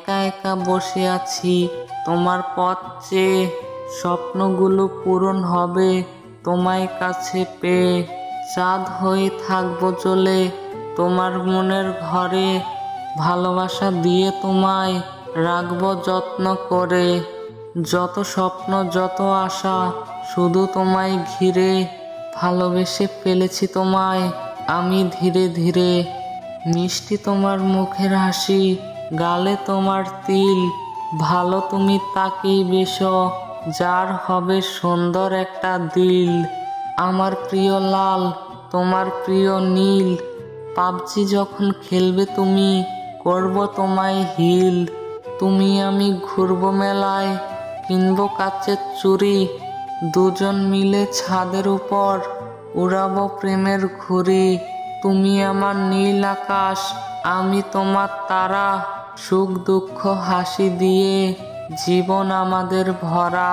একা একা বসে আছি তোমার পথ চেয়ে, স্বপ্নগুলো পূরণ হবে তোমায় কাছে পেয়ে। চাঁদ হয়ে থাকবো জ্বলে তোমার মনের ঘরে, ভালোবাসা দিয়ে তোমায় রাখবো যত্ন করে। যত স্বপ্ন যত আশা শুধু তোমায় ঘিরে, ভালোবেসে ফেলেছি তোমায় আমি ধীরে ধীরে। মিষ্টি তোমার মুখের হাসি, গালে তোমার তিল, ভালো তুমি তাকেই বেশো যার হবে সুন্দর একটা দিল। আমার প্রিয় লাল তোমার প্রিয় নীল, পাবজি যখন খেলবে তুমি করব তোমায় হিল। তুমি আমি ঘুরবো মেলায়, কিনবো কাচের চুড়ি, দুজন মিলে ছাদের উপর উড়াবো প্রেমের ঘুড়ি। তুমি আমার নীল আকাশ আমি তোমার তারা, সুখ দুঃখ হাসি দিয়ে জীবন আমাদের ভরা।